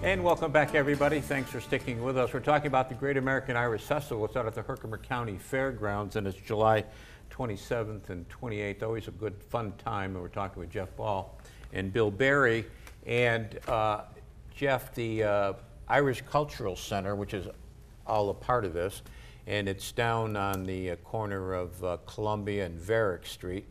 And welcome back, everybody. Thanks for sticking with us. We're talking about the Great American Irish Festival. It's out at the Herkimer County Fairgrounds, and it's July 27th and 28th. Always a good, fun time. And we're talking with Jeff Ball and Bill Berry. And Jeff, the Irish Cultural Center, which is all a part of this, and it's down on the corner of Columbia and Varick Street.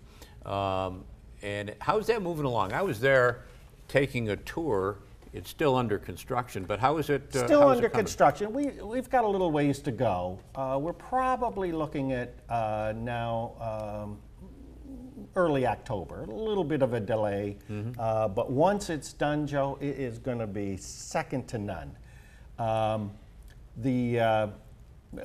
And how's that moving along? I was there taking a tour. It's still under construction, but how is it? Still under construction. We've got a little ways to go. We're probably looking at now early October, a little bit of a delay. But once it's done, Joe, it is going to be second to none. A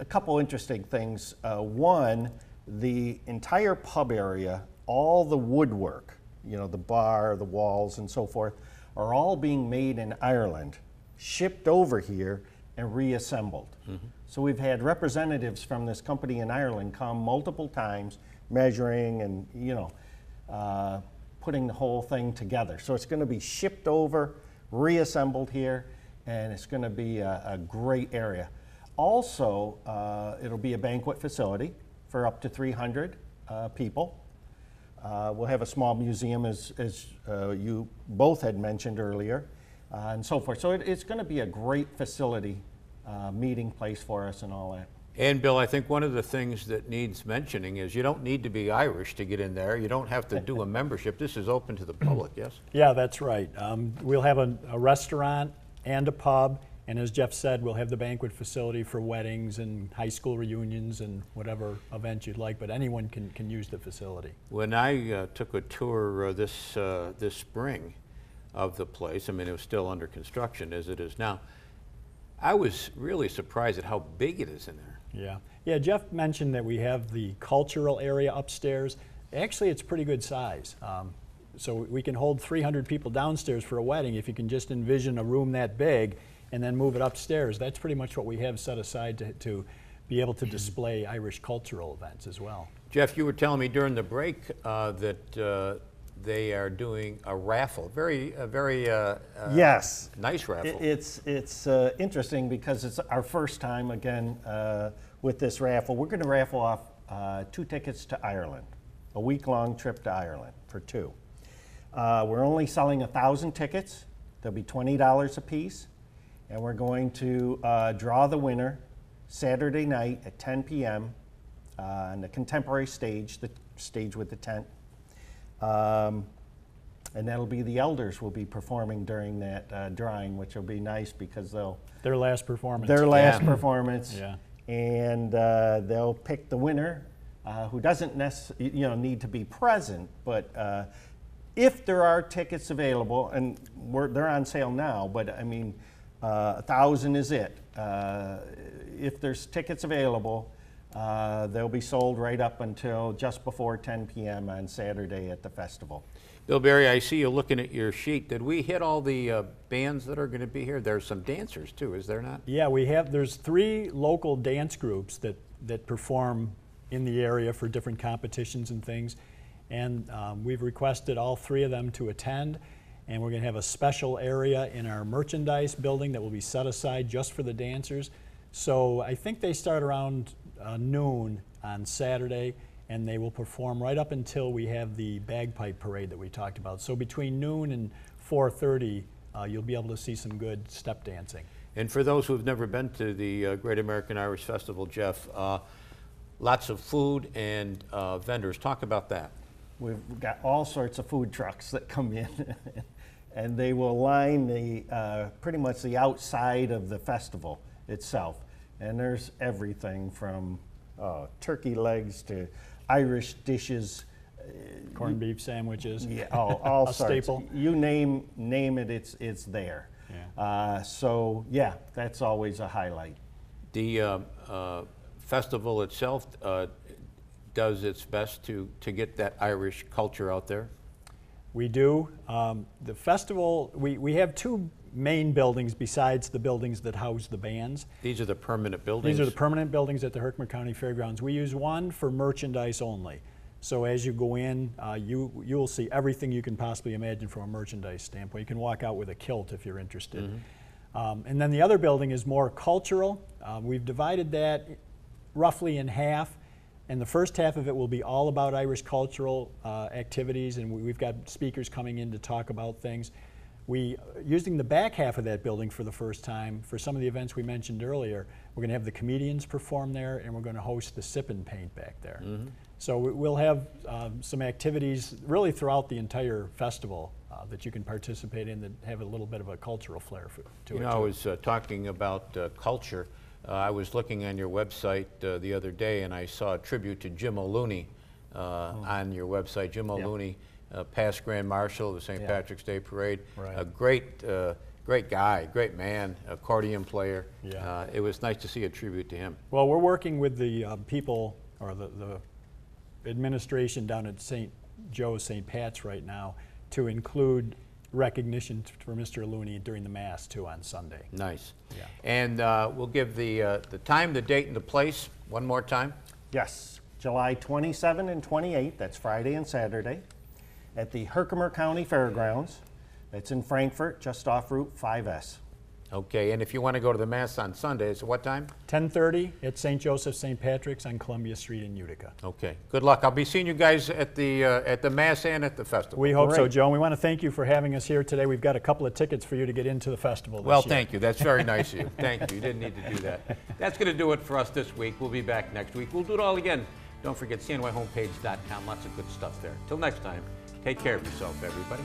couple interesting things. One, the entire pub area, all the woodwork, you know, the bar, the walls, and so forth, are all being made in Ireland, shipped over here, and reassembled. So we've had representatives from this company in Ireland come multiple times, measuring and, you know, putting the whole thing together. So it's going to be shipped over, reassembled here, and it's going to be a great area. Also, it'll be a banquet facility for up to 300 people. We'll have a small museum, as you both had mentioned earlier, and so forth. So it's going to be a great facility, meeting place for us and all that. And Bill, I think one of the things that needs mentioning is you don't need to be Irish to get in there. You don't have to do a membership. This is open to the public, yes? Yeah, that's right. We'll have a restaurant and a pub. And as Jeff said, we'll have the banquet facility for weddings and high school reunions and whatever event you'd like, but anyone can use the facility. When I took a tour this spring of the place, I mean, it was still under construction as it is now, I was really surprised at how big it is in there. Yeah, Jeff mentioned that we have the cultural area upstairs. Actually, it's pretty good size. So we can hold 300 people downstairs for a wedding if you can just envision a room that big and then move it upstairs. That's pretty much what we have set aside to be able to display Irish cultural events as well. Jeff, you were telling me during the break that they are doing a raffle, very yes, nice raffle. It's interesting because it's our first time again with this raffle. We're going to raffle off 2 tickets to Ireland, a week-long trip to Ireland for 2. We're only selling 1,000 tickets. They'll be $20 a piece. And we're going to draw the winner Saturday night at 10 p.m. On the contemporary stage, the stage with the tent. And that'll be the elders will be performing during that drawing, which will be nice because their last performance. Their last performance. Yeah. And they'll pick the winner, who doesn't necessarily need to be present, but if there are tickets available, and they're on sale now, but I mean. 1,000 is it. If there's tickets available, they'll be sold right up until just before 10 p.m. on Saturday at the festival. Bill Berry, I see you looking at your sheet. Did we hit all the bands that are going to be here? There's some dancers too, is there not? Yeah, there's 3 local dance groups that perform in the area for different competitions and things. And we've requested all 3 of them to attend. And we're going to have a special area in our merchandise building that will be set aside just for the dancers. So I think they start around noon on Saturday, and they will perform right up until we have the bagpipe parade that we talked about. So between noon and 4:30, you'll be able to see some good step dancing. And for those who have never been to the Great American Irish Festival, Jeff, lots of food and vendors. Talk about that. We've got all sorts of food trucks that come in, and they will line the pretty much the outside of the festival itself. And there's everything from turkey legs to Irish dishes, corned beef sandwiches. Yeah, all sorts. Staple. You name it, it's there. Yeah. So yeah, that's always a highlight. The festival itself does its best to get that Irish culture out there? We do. The festival, we have 2 main buildings besides the buildings that house the bands. These are the permanent buildings? These are the permanent buildings at the Herkimer County Fairgrounds. We use one for merchandise only. So as you go in, you'll see everything you can possibly imagine from a merchandise standpoint. You can walk out with a kilt if you're interested. And then the other building is more cultural. We've divided that roughly in half, and the first half of it will be all about Irish cultural activities, and we've got speakers coming in to talk about things. Using the back half of that building for the first time, for some of the events we mentioned earlier, we're going to have the comedians perform there, and we're going to host the sip and paint back there. So we'll have some activities really throughout the entire festival that you can participate in that have a little bit of a cultural flair to it. You know, I was talking about culture. I was looking on your website the other day, and I saw a tribute to Jim O'Looney on your website. Jim O'Looney, past Grand Marshal of the St. Patrick's Day Parade. Right. A great guy, great man, accordion player. Yeah. It was nice to see a tribute to him. Well, we're working with the people, or the administration down at St. Joe's St. Pat's right now, to include recognition for Mr. Looney during the Mass, too, on Sunday. Nice. Yeah. And we'll give the time, the date, and the place one more time. Yes, July 27 and 28, that's Friday and Saturday, at the Herkimer County Fairgrounds. It's in Frankfort, just off Route 5S. Okay, and if you want to go to the Mass on Sunday, it's what time? 10:30 at St. Joseph St. Patrick's on Columbia Street in Utica. Okay, good luck. I'll be seeing you guys at the Mass and at the festival. We hope so, Great. Joe. And we want to thank you for having us here today. We've got a couple of tickets for you to get into the festival this Well, year. thank you. That's very nice of you. Thank you. You didn't need to do that. That's going to do it for us this week. We'll be back next week. We'll do it all again. Don't forget, cnyhomepage.com. Lots of good stuff there. Till next time, take care of yourself, everybody.